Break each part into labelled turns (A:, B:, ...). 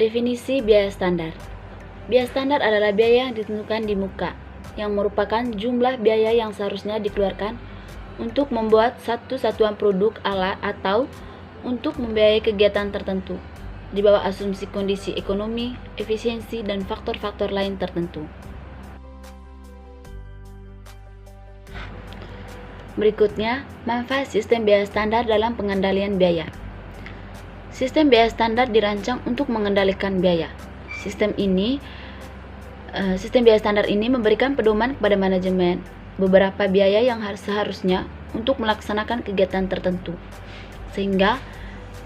A: Definisi biaya standar. Biaya standar adalah biaya yang ditentukan di muka, yang merupakan jumlah biaya yang seharusnya dikeluarkan untuk membuat satu satuan produk alat atau untuk membiayai kegiatan tertentu, di bawah asumsi kondisi ekonomi, efisiensi, dan faktor-faktor lain tertentu. Berikutnya, manfaat sistem biaya standar dalam pengendalian biaya. Sistem biaya standar dirancang untuk mengendalikan biaya. Sistem biaya standar ini memberikan pedoman kepada manajemen beberapa biaya yang seharusnya untuk melaksanakan kegiatan tertentu, sehingga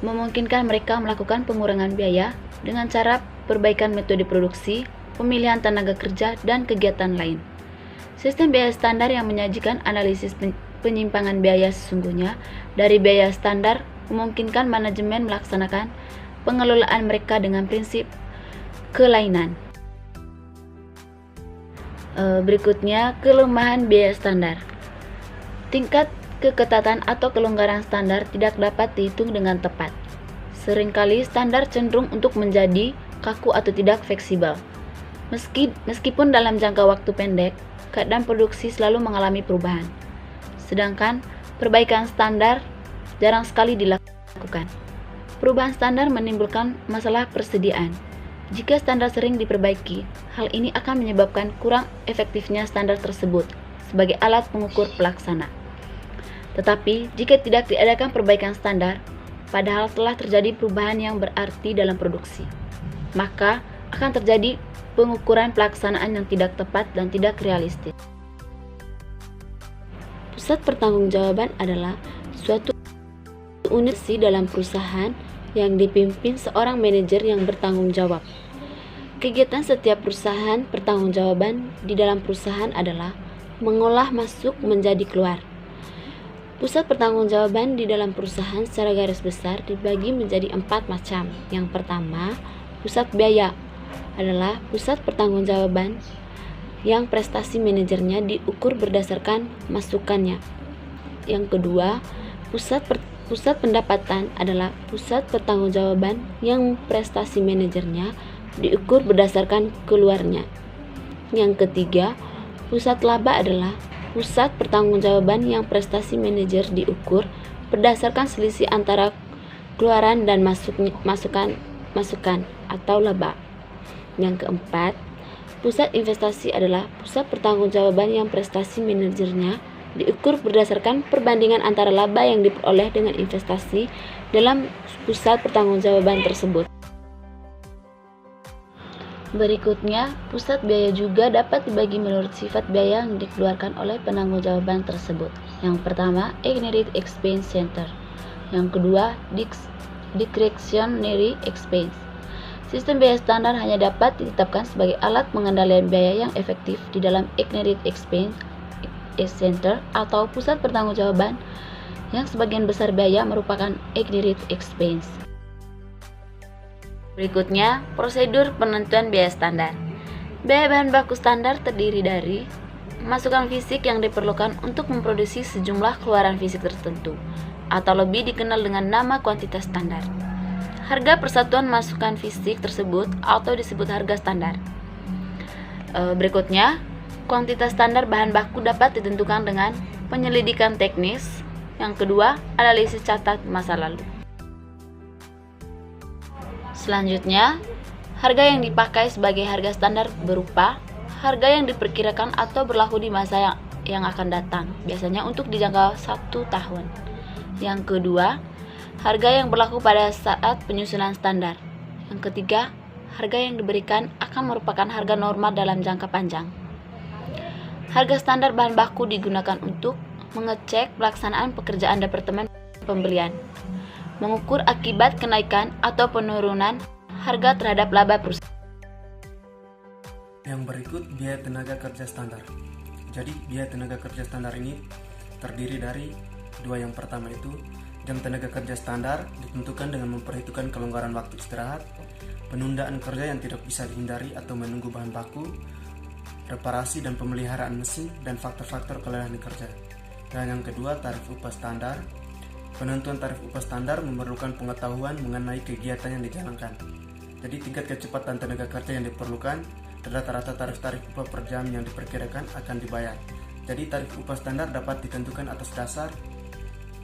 A: memungkinkan mereka melakukan pengurangan biaya dengan cara perbaikan metode produksi, pemilihan tenaga kerja, dan kegiatan lain. Sistem biaya standar yang menyajikan analisis penyimpangan biaya sesungguhnya dari biaya standar memungkinkan manajemen melaksanakan pengelolaan mereka dengan prinsip kelainan. Berikutnya, kelemahan biaya standar. Tingkat keketatan atau kelonggaran standar tidak dapat dihitung dengan tepat. Seringkali standar cenderung untuk menjadi kaku atau tidak fleksibel. Meskipun dalam jangka waktu pendek, keadaan produksi selalu mengalami perubahan. Sedangkan perbaikan standar jarang sekali dilakukan. Perubahan standar menimbulkan masalah persediaan. Jika standar sering diperbaiki, hal ini akan menyebabkan kurang efektifnya standar tersebut sebagai alat pengukur pelaksana. Tetapi, jika tidak diadakan perbaikan standar, padahal telah terjadi perubahan yang berarti dalam produksi, maka akan terjadi pengukuran pelaksanaan yang tidak tepat dan tidak realistis. Pusat pertanggungjawaban adalah suatu unit dalam perusahaan yang dipimpin seorang manajer yang bertanggung jawab. Kegiatan setiap perusahaan pertanggungjawaban di dalam perusahaan adalah mengolah masuk menjadi keluar. Pusat pertanggungjawaban di dalam perusahaan secara garis besar dibagi menjadi 4 macam. Yang pertama, pusat biaya adalah pusat pertanggungjawaban yang prestasi manajernya diukur berdasarkan masukannya. Yang kedua, pusat pendapatan adalah pusat pertanggungjawaban yang prestasi manajernya diukur berdasarkan keluarnya. Yang ketiga, pusat laba adalah pusat pertanggungjawaban yang prestasi manajer diukur berdasarkan selisih antara keluaran dan masukan atau laba. Yang keempat, pusat investasi adalah pusat pertanggungjawaban yang prestasi manajernya diukur berdasarkan perbandingan antara laba yang diperoleh dengan investasi dalam pusat pertanggungjawaban tersebut. Berikutnya, pusat biaya juga dapat dibagi menurut sifat biaya yang dikeluarkan oleh penanggung-jawaban tersebut. Yang pertama, Ignorant Expense Center. Yang kedua, Discretionary Expense. Sistem biaya standar hanya dapat ditetapkan sebagai alat pengendalian biaya yang efektif di dalam Ignorant Expense Center atau pusat pertanggungjawaban yang sebagian besar biaya merupakan Ignorant Expense. Berikutnya, prosedur penentuan biaya standar. Biaya bahan baku standar terdiri dari masukan fisik yang diperlukan untuk memproduksi sejumlah keluaran fisik tertentu, atau lebih dikenal dengan nama kuantitas standar. Harga persatuan masukan fisik tersebut atau disebut harga standar. Berikutnya, kuantitas standar bahan baku dapat ditentukan dengan penyelidikan teknis. Yang kedua, analisis catat masa lalu. Selanjutnya, harga yang dipakai sebagai harga standar berupa harga yang diperkirakan atau berlaku di masa yang akan datang, biasanya untuk dijangka 1 tahun. Yang kedua, harga yang berlaku pada saat penyusunan standar. Yang ketiga, harga yang diberikan akan merupakan harga normal dalam jangka panjang. Harga standar bahan baku digunakan untuk mengecek pelaksanaan pekerjaan departemen pembelian, mengukur akibat kenaikan atau penurunan harga terhadap laba perusahaan.
B: Yang berikut biaya tenaga kerja standar. Jadi biaya tenaga kerja standar ini terdiri dari dua. Yang pertama itu jam tenaga kerja standar ditentukan dengan memperhitungkan kelonggaran waktu istirahat, penundaan kerja yang tidak bisa dihindari atau menunggu bahan baku, reparasi dan pemeliharaan mesin, dan faktor-faktor kelelahan kerja. Dan yang kedua, tarif upah standar. Penentuan tarif upah standar memerlukan pengetahuan mengenai kegiatan yang dijalankan. Jadi tingkat kecepatan tenaga kerja yang diperlukan dan rata-rata tarif-tarif upah per jam yang diperkirakan akan dibayar. Jadi tarif upah standar dapat ditentukan atas dasar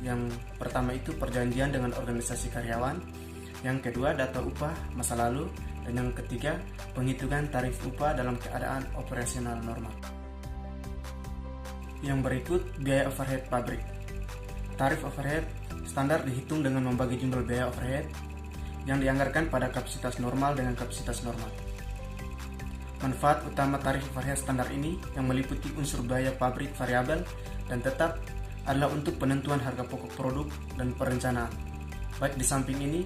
B: yang pertama itu perjanjian dengan organisasi karyawan, yang kedua data upah masa lalu, dan yang ketiga penghitungan tarif upah dalam keadaan operasional normal. Yang berikut biaya overhead pabrik. Tarif overhead standar dihitung dengan membagi jumlah biaya overhead yang dianggarkan pada kapasitas normal dengan kapasitas normal. Manfaat utama tarif overhead standar ini yang meliputi unsur biaya pabrik variabel dan tetap adalah untuk penentuan harga pokok produk dan perencanaan. Baik di samping ini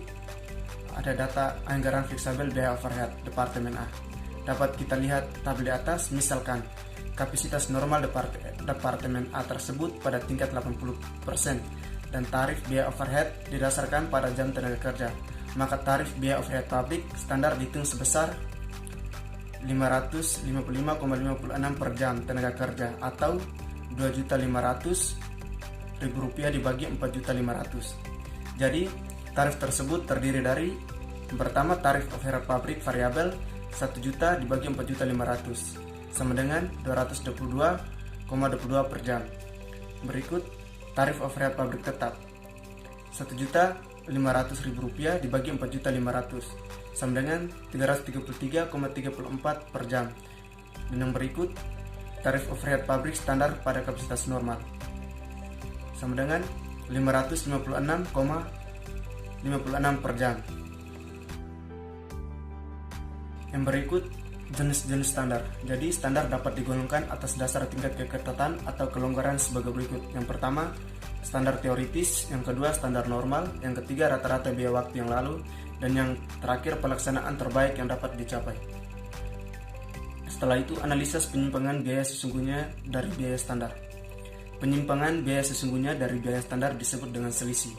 B: ada data anggaran fleksibel biaya overhead Departemen A. Dapat kita lihat tabel di atas, misalkan kapasitas normal Departemen A tersebut pada tingkat 80% dan tarif biaya overhead didasarkan pada jam tenaga kerja. Maka tarif biaya overhead pabrik standar dihitung sebesar 555,56 per jam tenaga kerja atau Rp2.500.000 dibagi 4.500.000. Jadi tarif tersebut terdiri dari pertama tarif overhead pabrik variabel 1 juta dibagi 4.500.000 sama dengan 222,22 per jam. Berikut tarif overhead pabrik tetap Rp1.500.000 dibagi 4.500.000 sama dengan 333,34 per jam. Dan yang berikut tarif overhead pabrik standar pada kapasitas normal sama dengan 556,56 per jam. Yang berikut jenis-jenis standar. Jadi standar dapat digolongkan atas dasar tingkat keketatan atau kelonggaran sebagai berikut. Yang pertama, standar teoritis, yang kedua standar normal, yang ketiga rata-rata biaya waktu yang lalu, dan yang terakhir pelaksanaan terbaik yang dapat dicapai. Setelah itu, analisis penyimpangan biaya sesungguhnya dari biaya standar. Penyimpangan biaya sesungguhnya dari biaya standar disebut dengan selisih.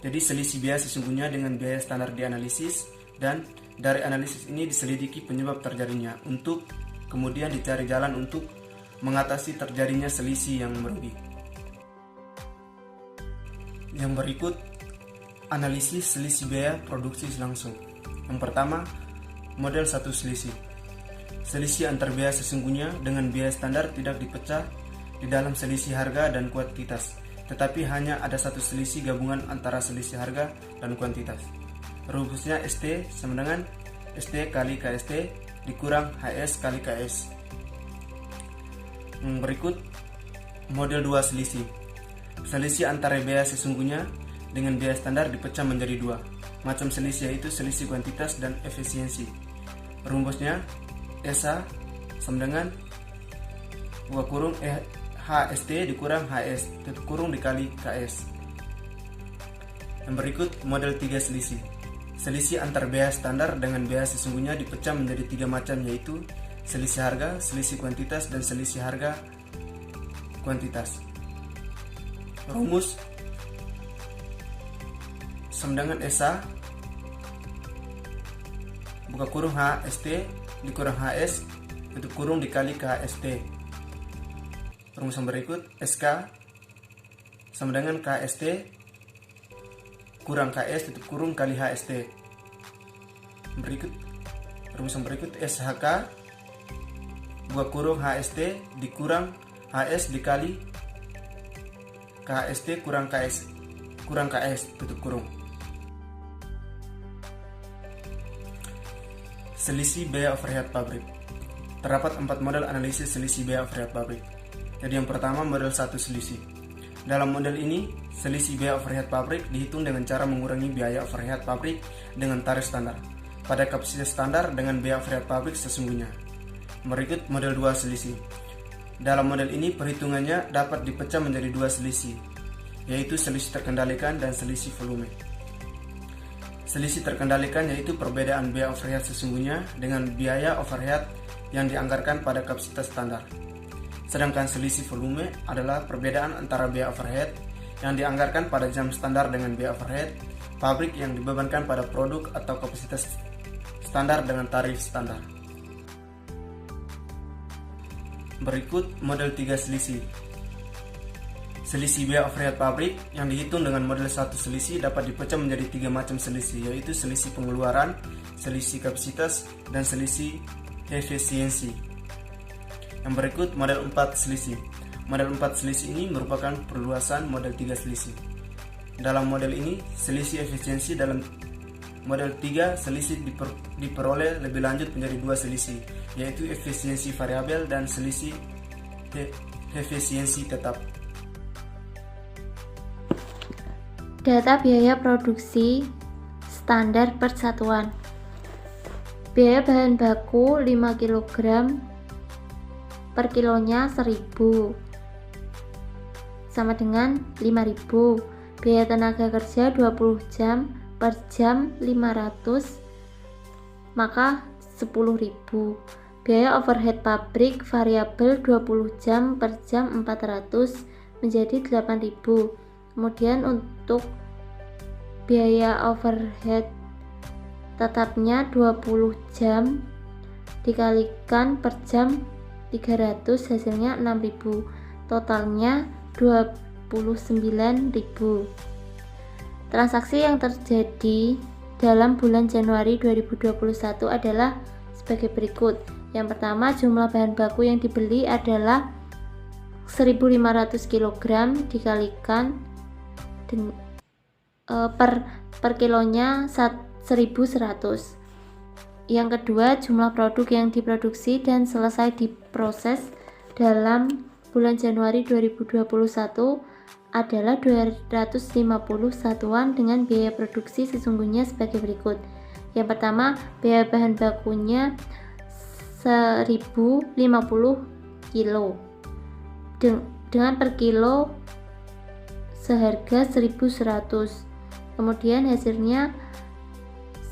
B: Jadi selisih biaya sesungguhnya dengan biaya standar dianalisis, dan dari analisis ini diselidiki penyebab terjadinya untuk kemudian dicari jalan untuk mengatasi terjadinya selisih yang merugi. Yang berikut analisis selisih biaya produksi langsung. Yang pertama, model 1 selisih. Selisih antar biaya sesungguhnya dengan biaya standar tidak dipecah di dalam selisih harga dan kuantitas, tetapi hanya ada satu selisih gabungan antara selisih harga dan kuantitas. Rumusnya ST sama dengan ST kali KST dikurang HS kali KS. Berikut model 2 selisih. Selisih antara biaya sesungguhnya dengan biaya standar dipecah menjadi dua macam selisih, yaitu selisih kuantitas dan efisiensi. Rumusnya SA sama dengan buka kurung HST dikurang HS tutup kurung dikali KS. Yang berikut model 3 selisih. Selisih antar biaya standar dengan biaya sesungguhnya dipecah menjadi tiga macam, yaitu selisih harga, selisih kuantitas, dan selisih harga kuantitas. Rumus sama dengan SA buka kurung HST dikurang HS tutup kurung dikali KST. Rumus yang berikut SK sama dengan KST kurang KS tutup kurung kali HST. Rumus yang berikut SHK buka kurung HST dikurang HS dikali KST kurang KS tutup kurung. Selisih biaya overhead pabrik. Terdapat 4 model analisis selisih biaya overhead pabrik. Jadi yang pertama model 1 selisih. Dalam model ini, selisih biaya overhead pabrik dihitung dengan cara mengurangi biaya overhead pabrik dengan tarif standar pada kapasitas standar dengan biaya overhead pabrik sesungguhnya. Berikut model 2 selisih. Dalam model ini perhitungannya dapat dipecah menjadi 2 selisih, yaitu selisih terkendalikan dan selisih volume. Selisih terkendalikan yaitu perbedaan biaya overhead sesungguhnya dengan biaya overhead yang dianggarkan pada kapasitas standar. Sedangkan selisih volume adalah perbedaan antara biaya overhead yang dianggarkan pada jam standar dengan biaya overhead pabrik yang dibebankan pada produk atau kapasitas standar dengan tarif standar. Berikut model 3 selisih. Selisih biaya overhead pabrik yang dihitung dengan model 1 selisih dapat dipecah menjadi 3 macam selisih, yaitu selisih pengeluaran, selisih kapasitas, dan selisih efisiensi. Yang berikut model 4 selisih. Model 4 selisih ini merupakan perluasan model 3 selisih. Dalam model ini, selisih efisiensi dalam model 3 selisih diperoleh lebih lanjut menjadi 2 selisih, yaitu efisiensi variabel dan selisih efisiensi tetap.
C: Data biaya produksi standar persatuan. Biaya bahan baku 5 kg per kilonya 1000 sama dengan 5000. Biaya tenaga kerja 20 jam per jam 500 maka 10.000. Biaya overhead pabrik variabel 20 jam per jam 400 menjadi 8.000. Kemudian untuk biaya overhead tetapnya 20 jam dikalikan per jam 300 hasilnya 6.000. Totalnya 29.000. Transaksi yang terjadi dalam bulan Januari 2021 adalah sebagai berikut. Yang pertama, jumlah bahan baku yang dibeli adalah 1.500 kg dikalikan per kilonya 1.100. Yang kedua, jumlah produk yang diproduksi dan selesai diproses dalam bulan Januari 2021 adalah 250 satuan dengan biaya produksi sesungguhnya sebagai berikut. Yang pertama, biaya bahan bakunya 1050 kilo dengan per kilo seharga 1.100. Kemudian hasilnya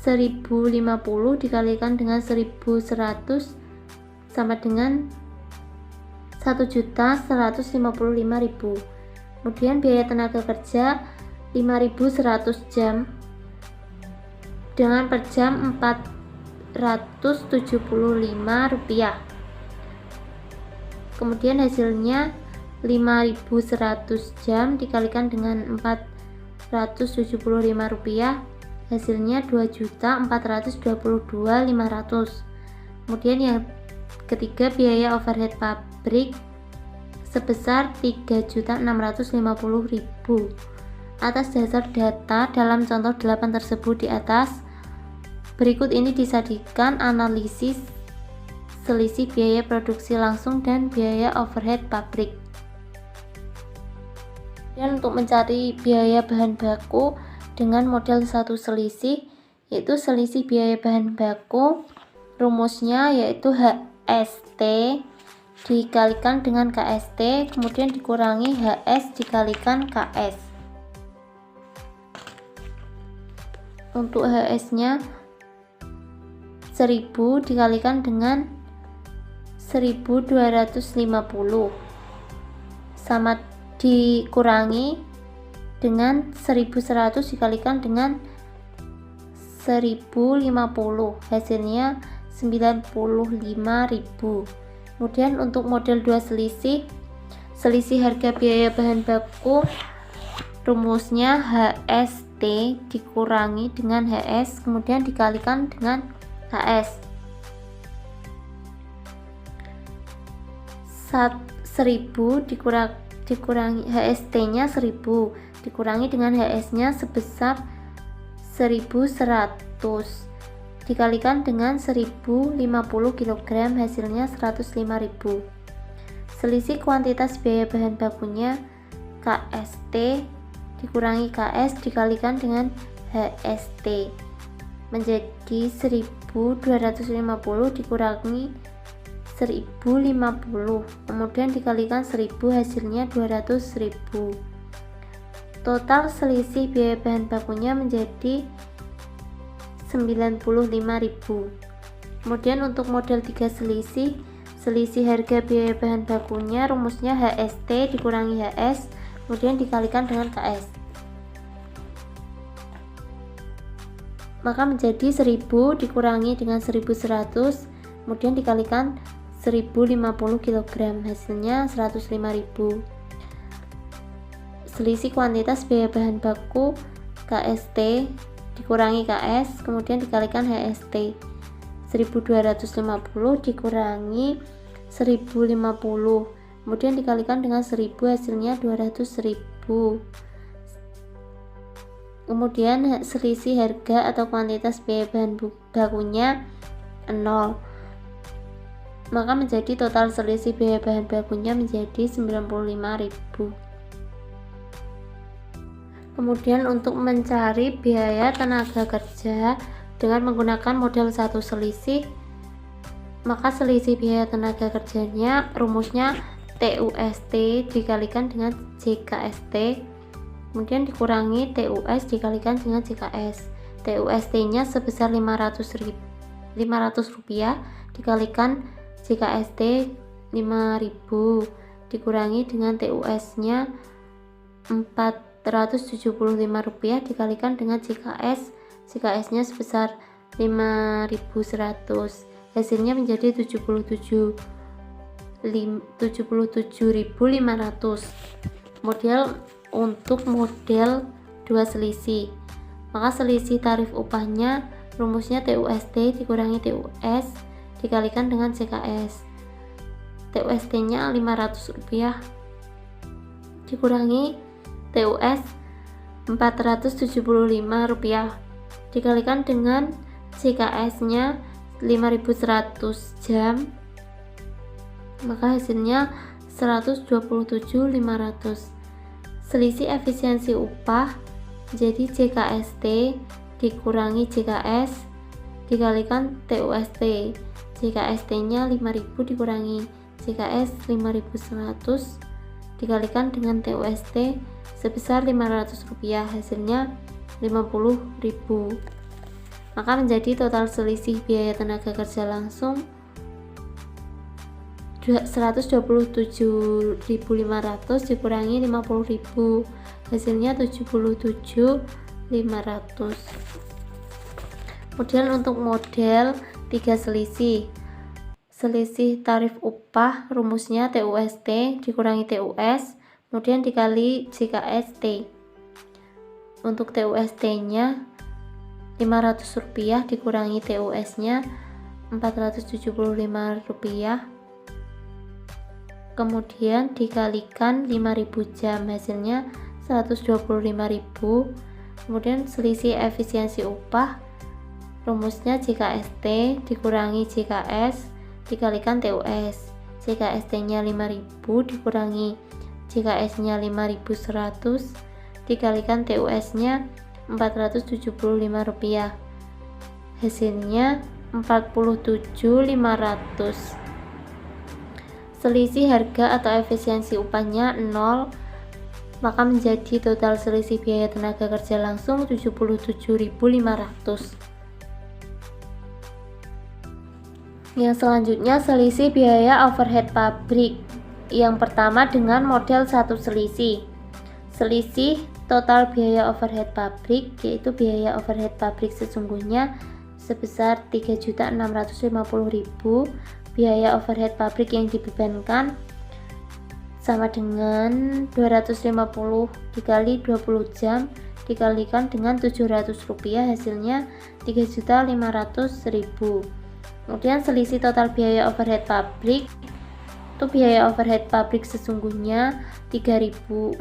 C: 1050 dikalikan dengan 1.100 sama dengan 1.155.000. Kemudian biaya tenaga kerja 5.100 jam dengan per jam Rp475. Kemudian hasilnya 5.100 jam dikalikan dengan Rp475, hasilnya Rp2.422.500. Kemudian yang ketiga, biaya overhead pabrik sebesar Rp3.650.000. Atas dasar data dalam contoh 8 tersebut di atas, berikut ini disajikan analisis selisih biaya produksi langsung dan biaya overhead pabrik. Dan untuk mencari biaya bahan baku dengan model satu selisih, yaitu selisih biaya bahan baku, rumusnya yaitu HST dikalikan dengan KST, kemudian dikurangi HS dikalikan KS. Untuk HS-nya 1000 dikalikan dengan 1250 sama dikurangi dengan 1100 dikalikan dengan 1050, hasilnya 95.000. Kemudian untuk model 2 selisih harga biaya bahan baku, rumusnya HST dikurangi dengan HS kemudian dikalikan dengan KS. 1000 dikurangi HST-nya 1000 dikurangi dengan HS-nya sebesar 1100 dikalikan dengan 1050 kg, hasilnya 105.000. Selisih kuantitas biaya bahan bakunya KST dikurangi KS dikalikan dengan HST menjadi 1250 dikurangi 1050 kemudian dikalikan 1000, hasilnya 200.000. Total selisih biaya bahan bakunya menjadi 95.000. Kemudian untuk model 3 selisih harga biaya bahan bakunya, rumusnya HST dikurangi HS kemudian dikalikan dengan KS, maka menjadi 1000 dikurangi dengan 1100 kemudian dikalikan 1050 kg, hasilnya 105.000. Selisih kuantitas biaya bahan baku KST dikurangi KS, kemudian dikalikan HST. 1250 dikurangi 1050, kemudian dikalikan dengan 1000, hasilnya 200.000. Kemudian selisih harga atau kuantitas biaya bahan bakunya 0, maka menjadi total selisih biaya bahan bakunya menjadi 95.000. Kemudian untuk mencari biaya tenaga kerja dengan menggunakan model satu selisih, maka selisih biaya tenaga kerjanya rumusnya TUST dikalikan dengan JKST, kemudian dikurangi TUS dikalikan dengan JKS. TUST nya sebesar 500 rupiah dikalikan JKST 5.000 dikurangi dengan TUS nya 475 rupiah dikalikan dengan JKS. JKS nya sebesar 5.100, hasilnya menjadi 77.500. Kemudian untuk model dua selisih, maka selisih tarif upahnya rumusnya TUST dikurangi TUS dikalikan dengan JKS. TUST nya 500 rupiah dikurangi TUS 475 rupiah dikalikan dengan JKS nya 5.100 jam, maka hasilnya 127.500. Selisih efisiensi upah jadi JKST dikurangi JKS dikalikan TUST. JKST nya 5.000 dikurangi JKS 5.100 dikalikan dengan TUST sebesar 500 rupiah, hasilnya 50.000. Maka menjadi total selisih biaya tenaga kerja langsung 127.500 dikurangi 50.000, hasilnya 77.500. Kemudian untuk model 3 selisih, selisih tarif upah rumusnya TUST dikurangi TUS kemudian dikali JKST. Untuk TUST nya 500 rupiah dikurangi TUS nya 475 rupiah, kemudian dikalikan 5.000 jam, hasilnya 125.000. Kemudian selisih efisiensi upah rumusnya JKST dikurangi JKS dikalikan TUS. JKST nya 5.000 dikurangi JKS nya 5.100 dikalikan TUS nya 475 rupiah, hasilnya 47.500. Selisih harga atau efisiensi upahnya 0, maka menjadi total selisih biaya tenaga kerja langsung 77.500. Yang selanjutnya selisih biaya overhead pabrik. Yang pertama dengan model satu selisih. Selisih total biaya overhead pabrik yaitu biaya overhead pabrik sesungguhnya sebesar 3.650.000. Biaya overhead pabrik yang dibebankan sama dengan 250 dikali 20 jam dikalikan dengan 700 rupiah, hasilnya 3.500.000. Kemudian selisih total biaya overhead pabrik itu biaya overhead pabrik sesungguhnya 3.650.000.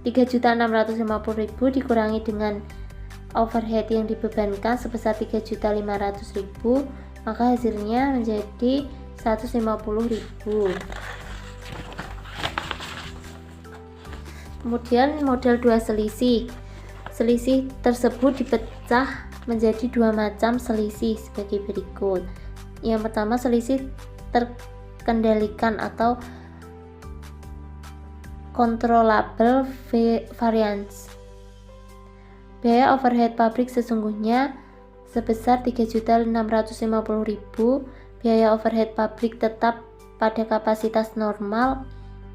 C: 3.650.000 dikurangi dengan overhead yang dibebankan sebesar 3.500.000, maka hasilnya menjadi 150.000. Kemudian model dua selisih. Selisih tersebut dipecah menjadi dua macam selisih sebagai berikut. Yang pertama selisih terkendalikan atau controllable variance. Biaya overhead pabrik sesungguhnya sebesar 3.650.000. Biaya overhead pabrik tetap pada kapasitas normal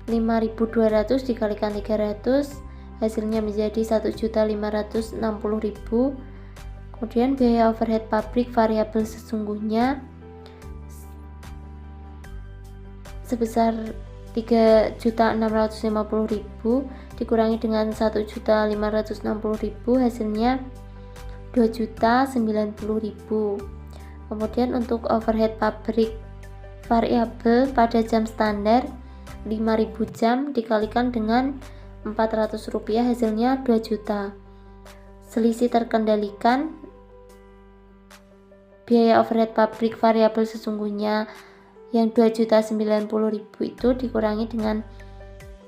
C: 5.200 dikalikan 300, hasilnya menjadi 1.560.000. Kemudian biaya overhead pabrik variabel sesungguhnya sebesar 3.650.000 dikurangi dengan 1.560.000 hasilnya 2.090.000. Kemudian untuk overhead pabrik variabel pada jam standar 5.000 jam dikalikan dengan Rp400 hasilnya 2 juta. Selisih terkendalikan biaya overhead pabrik variabel sesungguhnya yang 2.090.000 itu dikurangi dengan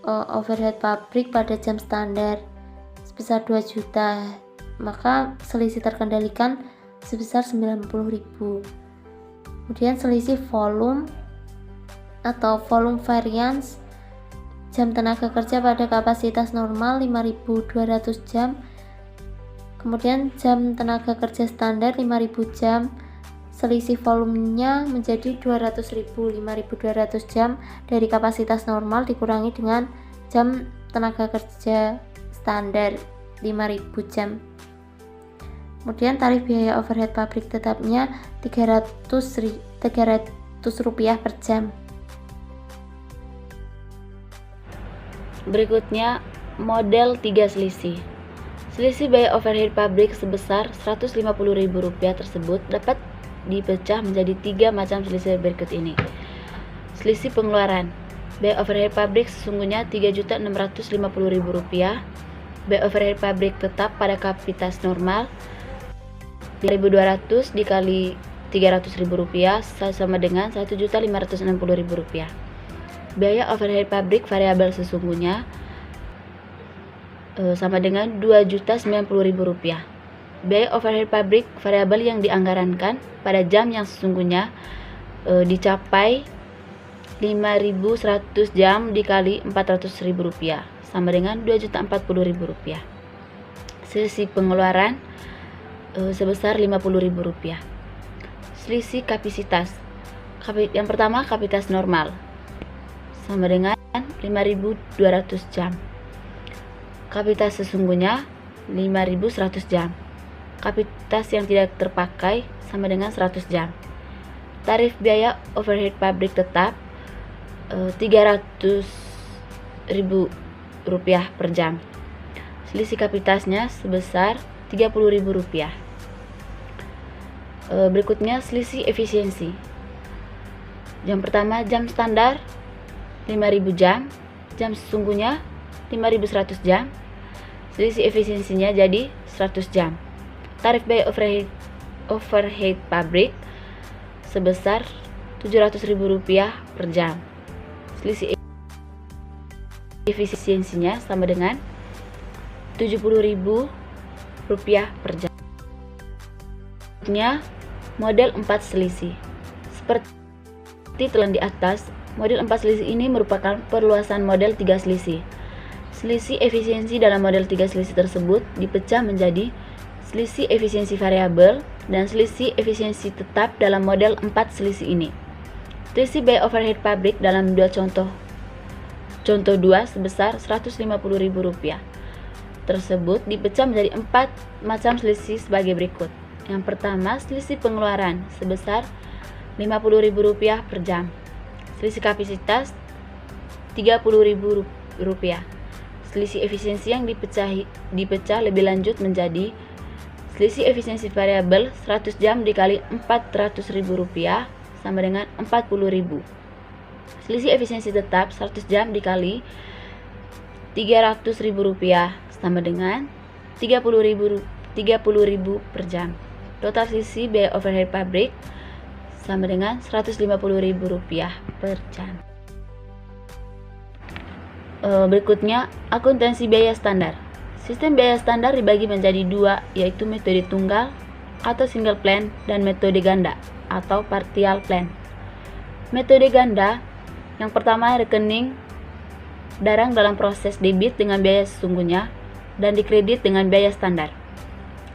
C: overhead pabrik pada jam standar sebesar 2 juta, maka selisih terkendalikan sebesar 90.000. Kemudian selisih volume atau volume variance jam tenaga kerja pada kapasitas normal 5.200 jam, kemudian jam tenaga kerja standar 5.000 jam, selisih volumenya menjadi 200.000. 5.200 jam dari kapasitas normal dikurangi dengan jam tenaga kerja standar 5.000 jam. Kemudian tarif biaya overhead pabrik tetapnya Rp300 per jam.
A: Berikutnya model 3 selisih. Selisih biaya overhead pabrik sebesar Rp150.000 tersebut dapat dipecah menjadi 3 macam selisih berikut ini. Selisih pengeluaran. Biaya overhead pabrik sesungguhnya Rp3.650.000. Biaya overhead pabrik tetap pada kapasitas normal 5.200 dikali Rp300.000 sama dengan Rp1.560.000. Biaya overhead pabrik variabel sesungguhnya sama dengan Rp2.090.000. Biaya overhead pabrik variabel yang dianggarankan pada jam yang sesungguhnya dicapai 5.100 jam dikali Rp400.000 sama dengan Rp2.040.000. Selisih pengeluaran sebesar Rp50.000. Selisih kapasitas. Yang pertama kapasitas normal sama dengan 5.200 jam. Kapasitas sesungguhnya 5.100 jam. Kapasitas yang tidak terpakai sama dengan 100 jam. Tarif biaya overhead pabrik tetap Rp300.000 per jam. Selisih kapasitasnya sebesar Rp30.000. Berikutnya selisih efisiensi. Yang pertama jam standar 5.000 jam, jam sesungguhnya 5.100 jam. Selisih efisiensinya jadi 100 jam. Tarif biaya overhead pabrik sebesar Rp700.000 per jam. Selisih efisiensinya sama dengan Rp70.000 per jam. Model 4 selisih. Seperti telah di atas, model 4 selisih ini merupakan perluasan model 3 selisih. Selisih efisiensi dalam model 3 selisih tersebut dipecah menjadi selisih efisiensi variabel dan selisih efisiensi tetap dalam model 4 selisih ini. Selisih biaya overhead pabrik dalam dua contoh 2 sebesar Rp150.000 tersebut dipecah menjadi 4 macam selisih sebagai berikut. Yang pertama, selisih pengeluaran sebesar Rp50.000 per jam. Selisih kapasitas Rp30.000. Selisih efisiensi yang dipecah lebih lanjut menjadi selisih efisiensi variabel 100 jam dikali Rp400.000 sama dengan Rp40.000. Selisih efisiensi tetap 100 jam dikali Rp300.000 sama dengan Rp30.000 per jam. Total selisih biaya overhead pabrik sama dengan Rp150.000 per jam. Berikutnya, akuntansi biaya standar. Sistem biaya standar dibagi menjadi 2, yaitu metode tunggal atau single plan dan metode ganda atau partial plan. Metode ganda, yang pertama rekening barang dalam proses debit dengan biaya sesungguhnya dan dikredit dengan biaya standar.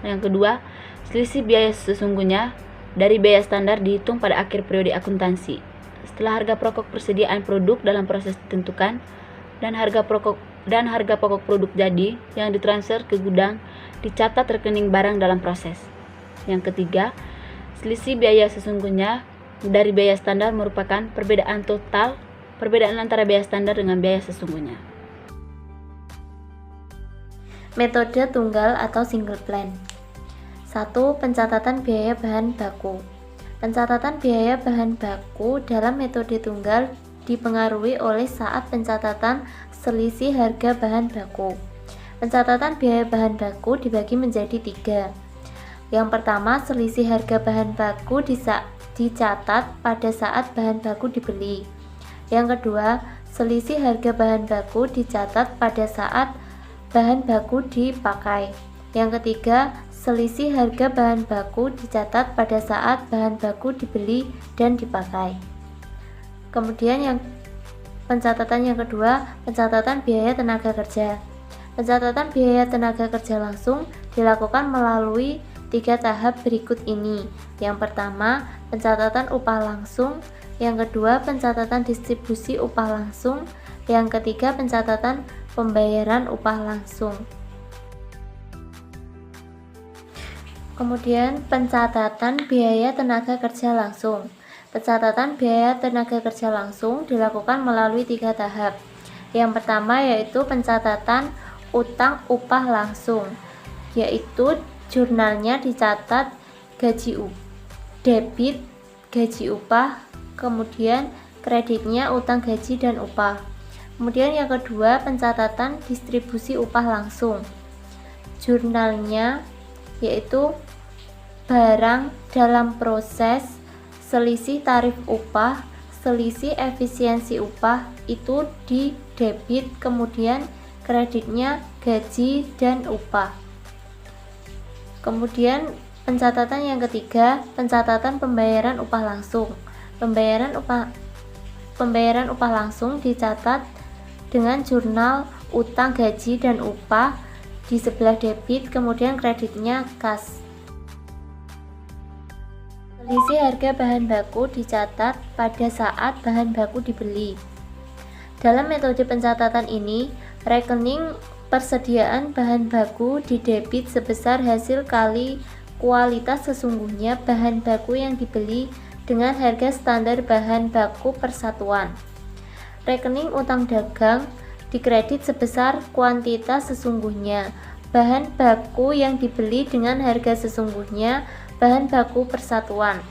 A: Yang kedua, selisih biaya sesungguhnya dari biaya standar dihitung pada akhir periode akuntansi. Setelah harga pokok persediaan produk dalam proses ditentukan dan harga pokok produk jadi yang ditransfer ke gudang dicatat rekening barang dalam proses. Yang ketiga, selisih biaya sesungguhnya dari biaya standar merupakan perbedaan antara biaya standar dengan biaya sesungguhnya.
C: Metode tunggal atau single plan. 1. Pencatatan biaya bahan baku. Pencatatan biaya bahan baku dalam metode tunggal dipengaruhi oleh saat pencatatan selisih harga bahan baku. Pencatatan biaya bahan baku dibagi menjadi 3. Yang pertama, selisih harga bahan baku dicatat pada saat bahan baku dibeli. Yang kedua, selisih harga bahan baku dicatat pada saat bahan baku dipakai. Yang ketiga, selisih harga bahan baku dicatat pada saat bahan baku dibeli dan dipakai. Kemudian pencatatan yang kedua, pencatatan biaya tenaga kerja. Pencatatan biaya tenaga kerja langsung dilakukan melalui 3 tahap berikut ini. Yang pertama, pencatatan upah langsung. Yang kedua, pencatatan distribusi upah langsung. Yang ketiga, pencatatan pembayaran upah langsung. Kemudian pencatatan biaya tenaga kerja langsung. Pencatatan biaya tenaga kerja langsung dilakukan melalui 3 tahap. Yang pertama yaitu pencatatan utang upah langsung, yaitu jurnalnya dicatat debit gaji upah, kemudian kreditnya utang gaji dan upah. Kemudian yang kedua, pencatatan distribusi upah langsung. Jurnalnya yaitu barang dalam proses, selisih tarif upah, selisih efisiensi upah itu di debit, kemudian kreditnya gaji dan upah. Kemudian pencatatan yang ketiga, pencatatan pembayaran upah langsung. Pembayaran upah langsung dicatat dengan jurnal utang gaji dan upah di sebelah debit, kemudian kreditnya kas. Selisih harga bahan baku dicatat pada saat bahan baku dibeli. Dalam metode pencatatan ini, rekening persediaan bahan baku didebit sebesar hasil kali kualitas sesungguhnya bahan baku yang dibeli dengan harga standar bahan baku persatuan. Rekening utang dagang dikredit sebesar kuantitas sesungguhnya bahan baku yang dibeli dengan harga sesungguhnya bahan baku persatuan.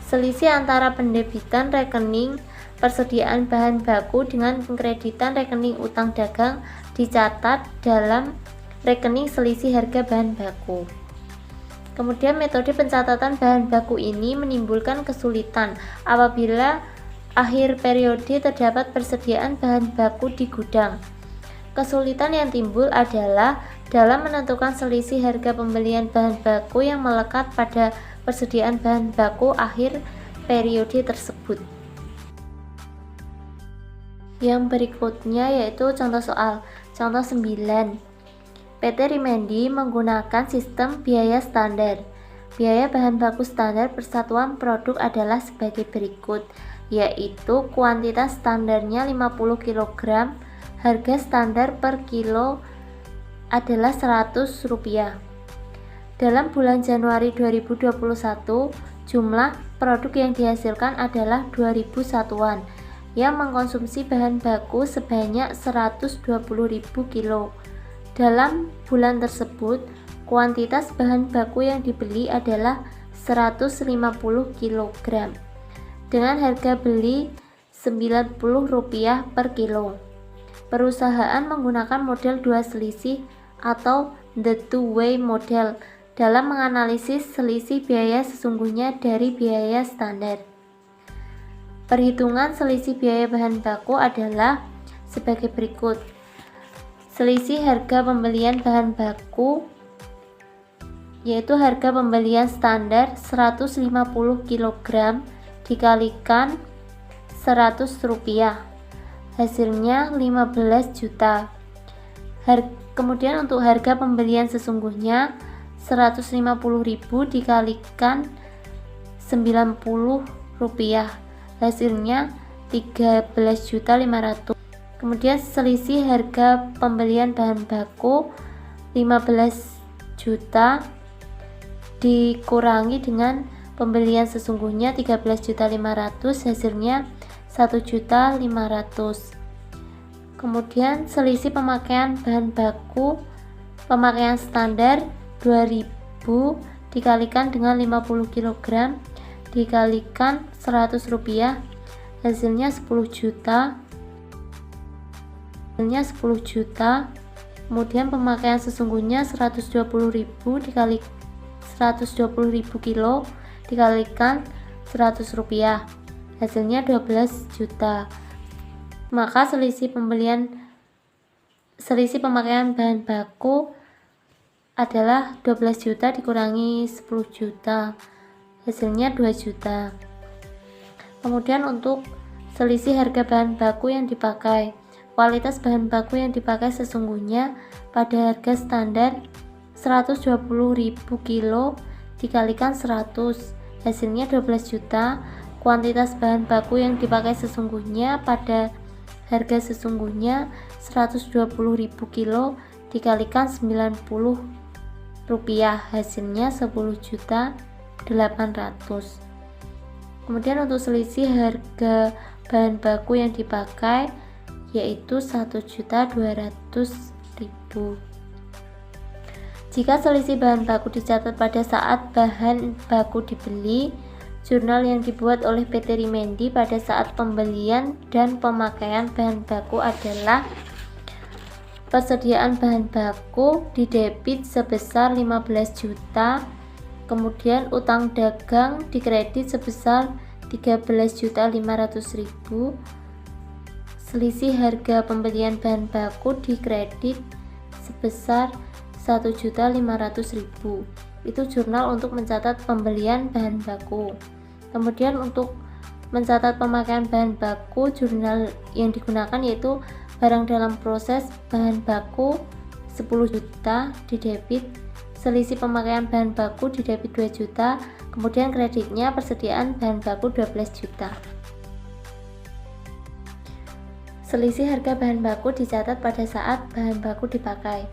C: Selisih antara pendebitan rekening persediaan bahan baku dengan pengkreditan rekening utang dagang dicatat dalam rekening selisih harga bahan baku. Kemudian metode pencatatan bahan baku ini menimbulkan kesulitan apabila akhir periode terdapat persediaan bahan baku di gudang. Kesulitan yang timbul adalah dalam menentukan selisih harga pembelian bahan baku yang melekat pada persediaan bahan baku akhir periode tersebut. Yang berikutnya yaitu contoh soal. Contoh 9. PT Rimendi menggunakan sistem biaya standar. Biaya bahan baku standar persatuan produk adalah sebagai berikut, yaitu kuantitas standarnya 50 kg, harga standar per kilo adalah Rp100. Dalam bulan Januari 2021, jumlah produk yang dihasilkan adalah 2000 satuan yang mengkonsumsi bahan baku sebanyak 120.000 kilo. Dalam bulan tersebut, kuantitas bahan baku yang dibeli adalah 150 kg dengan harga beli Rp90 per kilo. Perusahaan menggunakan model dua selisih atau the two-way model dalam menganalisis selisih biaya sesungguhnya dari biaya standar. Perhitungan selisih biaya bahan baku adalah sebagai berikut. Selisih harga pembelian bahan baku yaitu harga pembelian standar 150 kg dikalikan Rp100, hasilnya 15 juta. Kemudian untuk harga pembelian sesungguhnya 150.000 dikalikan Rp90, hasilnya 13.500. Kemudian selisih harga pembelian bahan baku 15 juta dikurangi dengan pembelian sesungguhnya 13.500, hasilnya 1.500.000. Kemudian selisih pemakaian bahan baku pemakaian standar 2000 dikalikan dengan 50 kg dikalikan 100 rupiah, hasilnya 10 juta. Kemudian pemakaian sesungguhnya 120.000 dikali 120.000 kilo dikalikan 100 rupiah, hasilnya 12 juta. Maka selisih pemakaian bahan baku adalah 12 juta dikurangi 10 juta, hasilnya 2 juta. Kemudian untuk selisih harga bahan baku yang dipakai, kualitas bahan baku yang dipakai sesungguhnya pada harga standar 120.000 kilo dikalikan 100, hasilnya 12 juta. Kuantitas bahan baku yang dipakai sesungguhnya pada harga sesungguhnya 120.000 kilo dikalikan 90 rupiah, hasilnya 10.800.000. Kemudian untuk selisih harga bahan baku yang dipakai yaitu 1.200.000. Jika selisih bahan baku dicatat pada saat bahan baku dibeli, jurnal yang dibuat oleh PT Rimendi pada saat pembelian dan pemakaian bahan baku adalah persediaan bahan baku didebit sebesar 15 juta, kemudian utang dagang dikredit sebesar 13.500.000, selisih harga pembelian bahan baku dikredit sebesar 1.500.000. Itu jurnal untuk mencatat pembelian bahan baku. Kemudian untuk mencatat pemakaian bahan baku, jurnal yang digunakan yaitu barang dalam proses bahan baku 10 juta didebit, selisih pemakaian bahan baku didebit 2 juta, kemudian kreditnya persediaan bahan baku 12 juta. Selisih harga bahan baku dicatat pada saat bahan baku dipakai.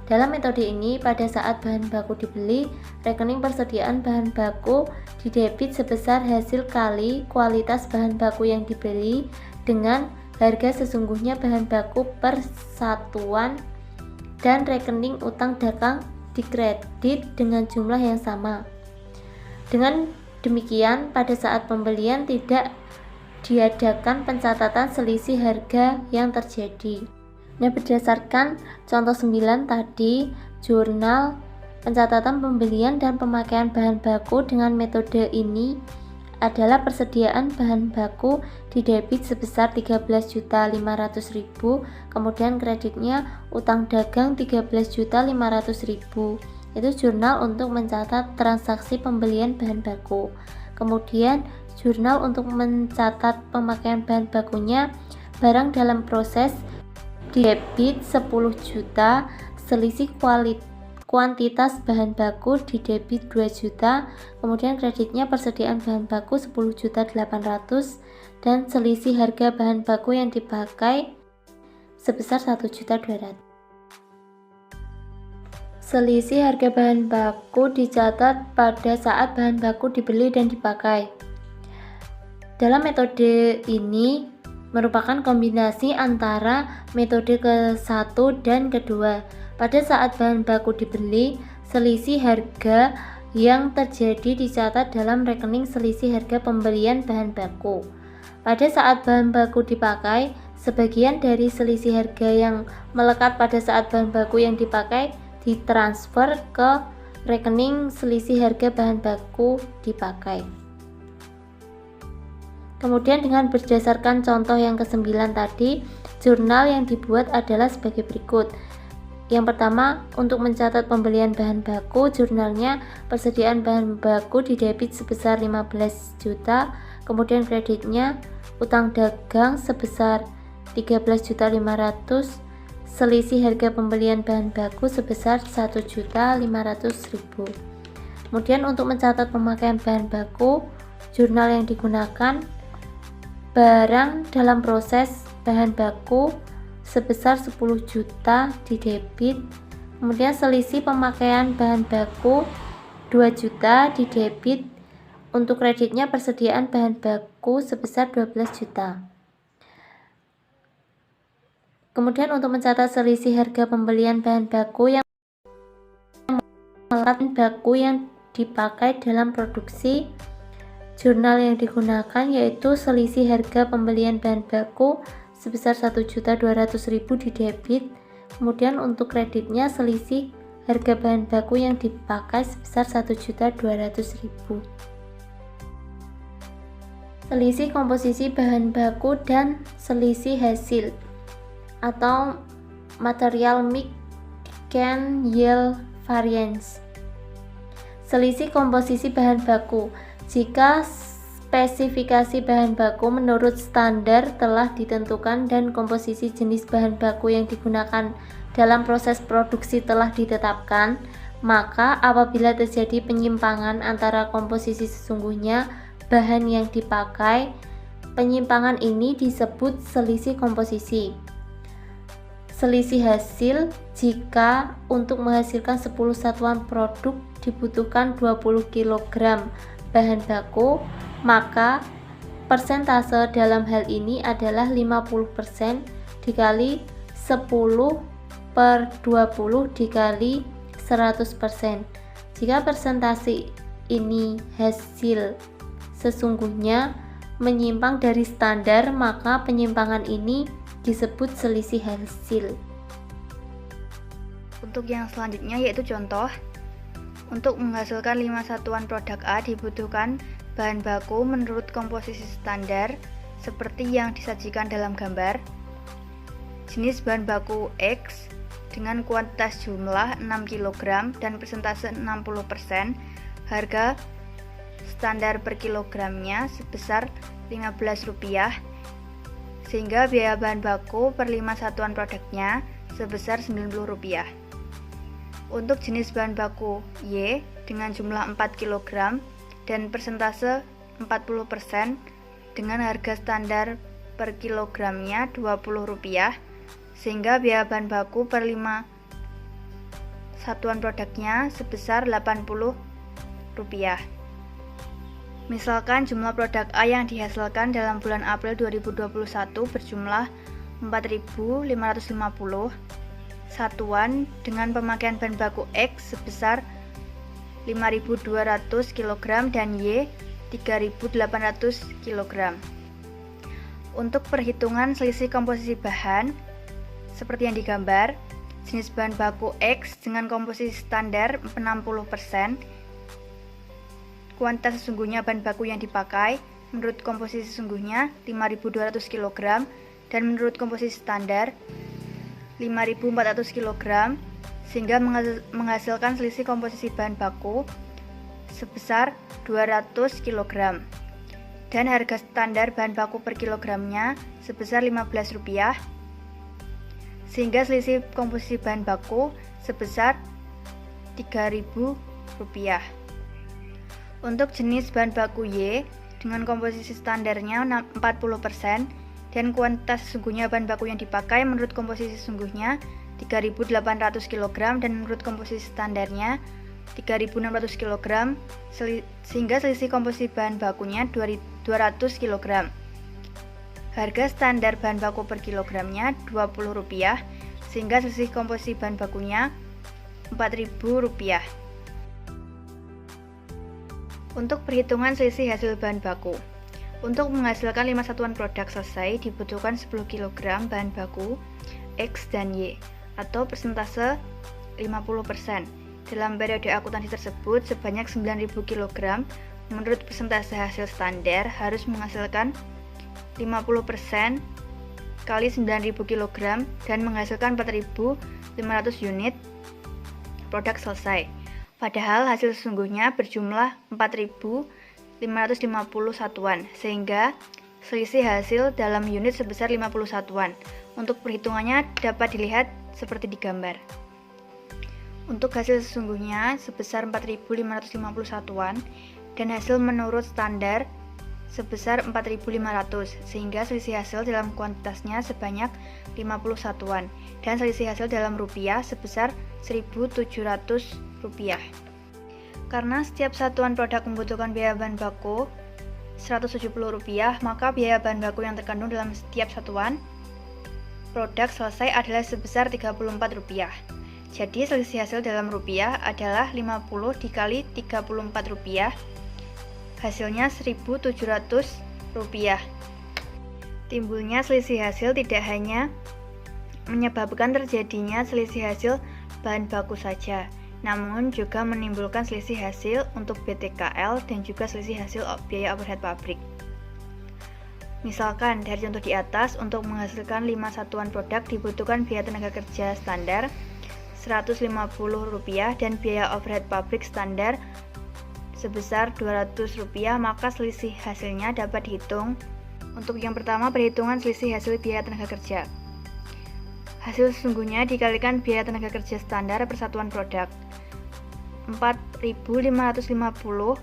C: Dalam metode ini, pada saat bahan baku dibeli, rekening persediaan bahan baku didebit sebesar hasil kali kualitas bahan baku yang dibeli dengan harga sesungguhnya bahan baku per satuan, dan rekening utang dagang dikredit dengan jumlah yang sama. Dengan demikian, pada saat pembelian tidak diadakan pencatatan selisih harga yang terjadi. Nah, berdasarkan contoh 9 tadi, jurnal pencatatan pembelian dan pemakaian bahan baku dengan metode ini adalah persediaan bahan baku didebit sebesar 13.500.000, kemudian kreditnya utang dagang 13.500.000. Itu jurnal untuk mencatat transaksi pembelian bahan baku. Kemudian jurnal untuk mencatat pemakaian bahan bakunya, barang dalam proses didebit 10 juta, selisih kuantitas bahan baku didebit 2 juta, kemudian kreditnya persediaan bahan baku 10.800.000 dan selisih harga bahan baku yang dipakai sebesar 1.200.000. Selisih harga bahan baku dicatat pada saat bahan baku dibeli dan dipakai. Dalam metode ini merupakan kombinasi antara metode ke-1 dan kedua. Pada saat bahan baku dibeli, selisih harga yang terjadi dicatat dalam rekening selisih harga pembelian bahan baku. Pada saat bahan baku dipakai, sebagian dari selisih harga yang melekat pada saat bahan baku yang dipakai ditransfer ke rekening selisih harga bahan baku dipakai. Kemudian dengan berdasarkan contoh yang ke-9 tadi, jurnal yang dibuat adalah sebagai berikut. Yang pertama, untuk mencatat pembelian bahan baku, jurnalnya persediaan bahan baku didebit sebesar 15 juta, kemudian kreditnya utang dagang sebesar 13.500.000, selisih harga pembelian bahan baku sebesar 1.500.000. Kemudian untuk mencatat pemakaian bahan baku, jurnal yang digunakan barang dalam proses bahan baku sebesar 10 juta didebit, kemudian selisih pemakaian bahan baku 2 juta didebit, untuk kreditnya persediaan bahan baku sebesar 12 juta. Kemudian untuk mencatat selisih harga pembelian bahan baku yang maka baku yang dipakai dalam produksi. Jurnal yang digunakan yaitu selisih harga pembelian bahan baku sebesar 1.200.000 di debit. Kemudian untuk kreditnya selisih harga bahan baku yang dipakai sebesar 1.200.000. Selisih komposisi bahan baku dan selisih hasil atau material mix can yield variance. Selisih komposisi bahan baku. Jika spesifikasi bahan baku menurut standar telah ditentukan dan komposisi jenis bahan baku yang digunakan dalam proses produksi telah ditetapkan, maka apabila terjadi penyimpangan antara komposisi sesungguhnya bahan yang dipakai, penyimpangan ini disebut selisih komposisi. Selisih hasil jika untuk menghasilkan 10 satuan produk dibutuhkan 20 kg bahan baku, maka persentase dalam hal ini adalah 50% dikali 10 per 20 dikali 100%. Jika persentase ini hasil sesungguhnya menyimpang dari standar, maka penyimpangan ini disebut selisih hasil.
D: Untuk yang selanjutnya yaitu contoh. Untuk menghasilkan 5 satuan produk A dibutuhkan bahan baku menurut komposisi standar seperti yang disajikan dalam gambar. Jenis bahan baku X dengan kuantitas jumlah 6 kg dan persentase 60%, harga standar per kilogramnya sebesar Rp15, sehingga biaya bahan baku per 5 satuan produknya sebesar Rp90. Untuk jenis bahan baku Y dengan jumlah 4 kg dan persentase 40% dengan harga standar per kilogramnya Rp20, sehingga biaya bahan baku per 5 satuan produknya sebesar Rp80. Misalkan jumlah produk A yang dihasilkan dalam bulan April 2021 berjumlah 4.550 satuan dengan pemakaian bahan baku X sebesar 5.200 kg dan Y 3.800 kg. Untuk perhitungan selisih komposisi bahan seperti yang digambar, jenis bahan baku X dengan komposisi standar 60%, kuantitas sesungguhnya bahan baku yang dipakai menurut komposisi sesungguhnya 5.200 kg dan menurut komposisi standar 5.400 kg, sehingga menghasilkan selisih komposisi bahan baku sebesar 200 kg dan harga standar bahan baku per kilogramnya sebesar Rp15, sehingga selisih komposisi bahan baku sebesar Rp3.000. Untuk jenis bahan baku Y dengan komposisi standarnya 40% dan kuantitas sesungguhnya bahan baku yang dipakai menurut komposisi sesungguhnya 3.800 kg dan menurut komposisi standarnya 3.600 kg, sehingga selisih komposisi bahan bakunya 200 kg. Harga standar bahan baku per kilogramnya Rp20, sehingga selisih komposisi bahan bakunya Rp4.000. Untuk perhitungan selisih hasil bahan baku. Untuk menghasilkan 5 satuan produk selesai dibutuhkan 10 kg bahan baku X dan Y atau persentase 50%. Dalam periode akuntansi tersebut sebanyak 9.000 kg menurut persentase hasil standar harus menghasilkan 50% kali 9.000 kg dan menghasilkan 4.500 unit produk selesai. Padahal hasil sesungguhnya berjumlah 4.550 satuan, sehingga selisih hasil dalam unit sebesar 50 satuan. Untuk perhitungannya dapat dilihat seperti digambar. Untuk hasil sesungguhnya sebesar 4.550 satuan dan hasil menurut standar sebesar 4.500, sehingga selisih hasil dalam kuantitasnya sebanyak 50 satuan dan selisih hasil dalam rupiah sebesar Rp1.700. Karena setiap satuan produk membutuhkan biaya bahan baku Rp170, maka biaya bahan baku yang terkandung dalam setiap satuan produk selesai adalah sebesar Rp34. Jadi selisih hasil dalam rupiah adalah 50 dikali 34 rupiah, hasilnya 1.700 rupiah. Timbulnya selisih hasil tidak hanya menyebabkan terjadinya selisih hasil bahan baku saja, namun juga menimbulkan selisih hasil untuk BTKL dan juga selisih hasil biaya overhead pabrik. Misalkan dari contoh di atas, untuk menghasilkan 5 satuan produk dibutuhkan biaya tenaga kerja standar Rp150 dan biaya overhead pabrik standar sebesar Rp200, maka selisih hasilnya dapat dihitung. Untuk yang pertama, perhitungan selisih hasil biaya tenaga kerja. Hasil sesungguhnya dikalikan biaya tenaga kerja standar per satuan produk. 4.550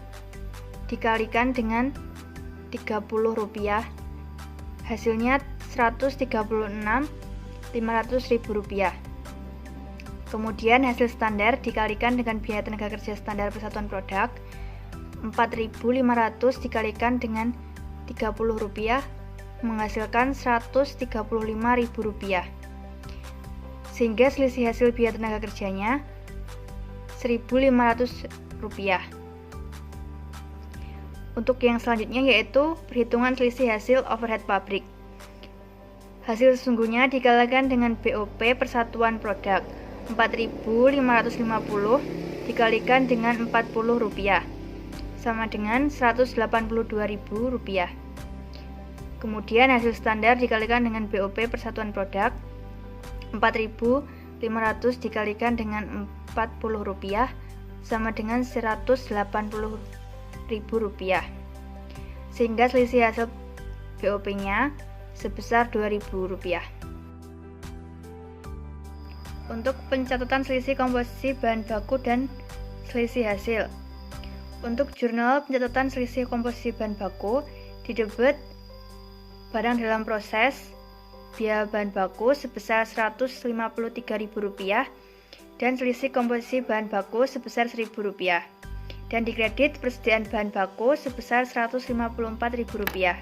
D: dikalikan dengan Rp30, hasilnya Rp136.500. Kemudian hasil standar dikalikan dengan biaya tenaga kerja standar per satuan produk. 4.500 dikalikan dengan Rp30 menghasilkan Rp135.000, sehingga selisih hasil biaya tenaga kerjanya Rp1.500. Untuk yang selanjutnya yaitu perhitungan selisih hasil overhead pabrik. Hasil sesungguhnya dikalikan dengan BOP per satuan produk. 4.550 dikalikan dengan Rp40 sama dengan Rp182.000. Kemudian hasil standar dikalikan dengan BOP per satuan produk. 4.500 dikalikan dengan Rp40 sama dengan Rp180.000, sehingga selisih hasil BOP-nya sebesar Rp2.000. Untuk pencatatan selisih komposisi bahan baku dan selisih hasil. Untuk jurnal pencatatan selisih komposisi bahan baku, didebet barang dalam proses biaya bahan baku sebesar Rp153.000 dan selisih komposisi bahan baku sebesar Rp1.000, dan dikredit persediaan bahan baku sebesar Rp154.000.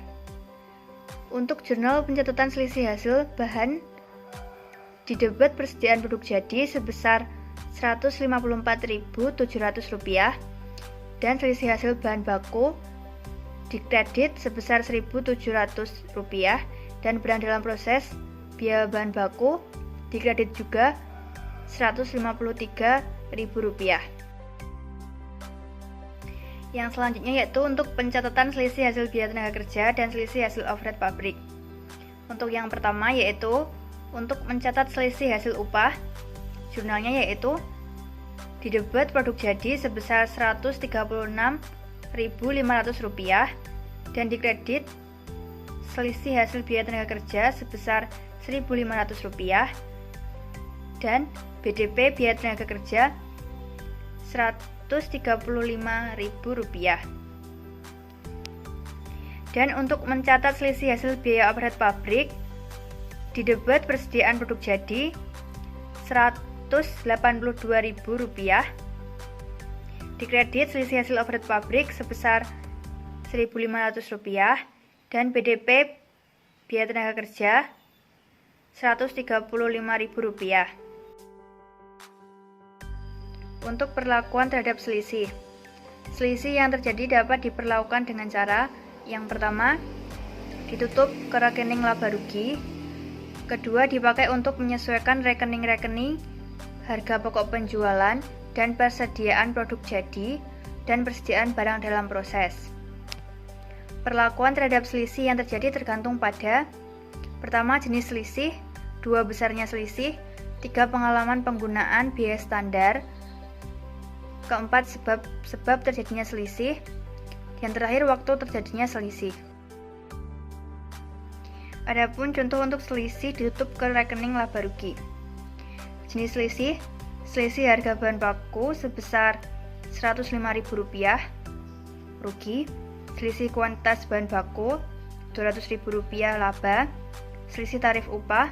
D: Untuk jurnal pencatatan selisih hasil bahan, didebet persediaan produk jadi sebesar Rp154.700 dan selisih hasil bahan baku dikredit sebesar Rp1.700 dan barang dalam proses biaya bahan baku dikredit juga Rp153.000. Yang selanjutnya yaitu untuk pencatatan selisih hasil biaya tenaga kerja dan selisih hasil overhead pabrik. Untuk yang pertama yaitu untuk mencatat selisih hasil upah, jurnalnya yaitu didebet produk jadi sebesar Rp136.500 dan dikredit selisih hasil biaya tenaga kerja sebesar Rp1.500 dan BDP biaya tenaga kerja Rp135.000. Dan untuk mencatat selisih hasil biaya overhead pabrik, didebet persediaan produk jadi Rp182.000, dikredit selisih hasil overhead pabrik sebesar Rp1.500 dan BDP biaya tenaga kerja Rp135.000. Untuk perlakuan terhadap selisih. Selisih yang terjadi dapat diperlakukan dengan cara yang pertama, ditutup ke rekening laba rugi. Kedua, dipakai untuk menyesuaikan rekening-rekening harga pokok penjualan dan persediaan produk jadi dan persediaan barang dalam proses. Perlakuan terhadap selisih yang terjadi tergantung pada pertama, jenis selisih, dua, besarnya selisih, tiga, pengalaman penggunaan biaya standar, keempat, sebab terjadinya selisih, yang terakhir, waktu terjadinya selisih. Adapun contoh untuk selisih ditutup ke rekening laba rugi. Jenis selisih, selisih harga bahan baku sebesar Rp105.000 rugi, selisih kuantitas bahan baku Rp200.000 laba, selisih tarif upah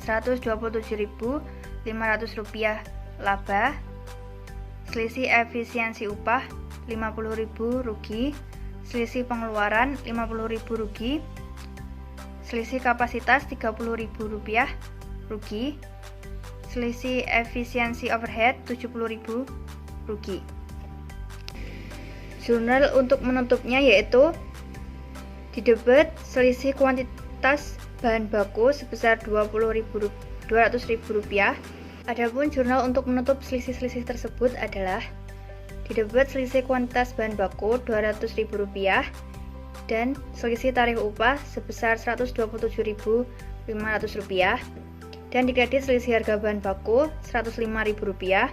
D: Rp127.500 laba, selisih efisiensi upah Rp50.000 rugi, selisih pengeluaran Rp50.000 rugi, selisih kapasitas Rp30.000 rugi, selisih efisiensi overhead 70.000 rugi. Jurnal untuk menutupnya yaitu didebet selisih kuantitas bahan baku sebesar Rp200.000. Adapun jurnal untuk menutup selisih-selisih tersebut adalah didebet selisih kuantitas bahan baku Rp200.000 dan selisih tarif upah sebesar Rp127.500 dan dikredit selisih harga bahan baku Rp105.000,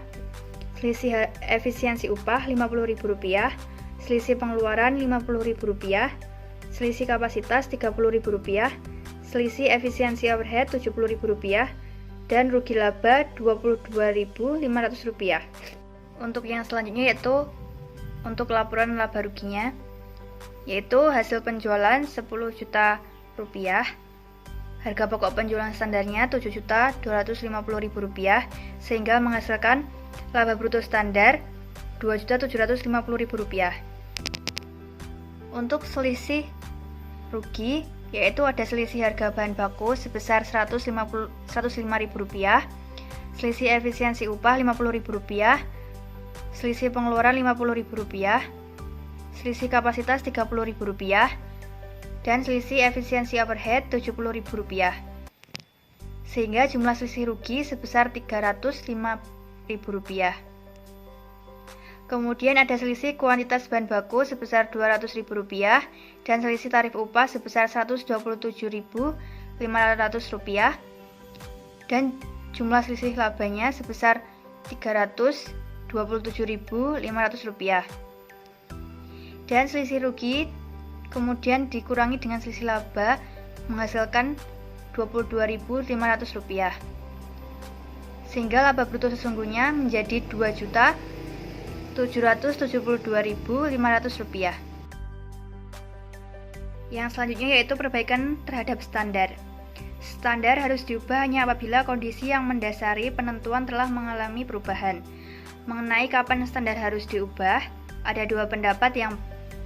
D: selisih efisiensi upah Rp50.000, selisih pengeluaran Rp50.000, selisih kapasitas Rp30.000, selisih efisiensi overhead Rp70.000, dan rugi laba Rp22.500. Untuk yang selanjutnya yaitu untuk laporan laba ruginya, yaitu hasil penjualan Rp10 juta, harga pokok penjualan standarnya Rp7.250.000 sehingga menghasilkan laba bruto standar Rp2.750.000. Untuk selisih rugi yaitu ada selisih harga bahan baku sebesar Rp105.000, selisih efisiensi upah Rp50.000, selisih pengeluaran Rp50.000, selisih kapasitas Rp30.000, dan selisih efisiensi overhead Rp70.000, sehingga jumlah selisih rugi sebesar Rp305.000. Kemudian ada selisih kuantitas bahan baku sebesar Rp200.000 dan selisih tarif upah sebesar Rp127.500 dan jumlah selisih labanya sebesar Rp327.500 dan selisih rugi kemudian dikurangi dengan selisih laba menghasilkan Rp22.500 sehingga laba bruto sesungguhnya menjadi Rp2.772.500. Yang selanjutnya yaitu perbaikan terhadap standar. Standar harus diubah hanya apabila kondisi yang mendasari penentuan telah mengalami perubahan. Mengenai kapan standar harus diubah, ada dua pendapat. Yang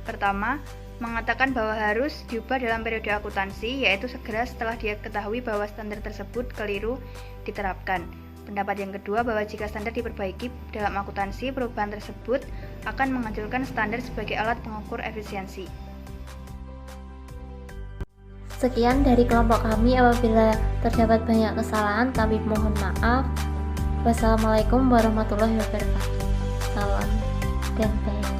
D: pertama, mengatakan bahwa harus diubah dalam periode akuntansi, yaitu segera setelah diketahui bahwa standar tersebut keliru diterapkan. Pendapat yang kedua bahwa jika standar diperbaiki dalam akuntansi, perubahan tersebut akan menghancurkan standar sebagai alat pengukur efisiensi.
C: Sekian dari kelompok kami, apabila terdapat banyak kesalahan kami mohon maaf. Wassalamualaikum warahmatullahi wabarakatuh. Salam dan baik.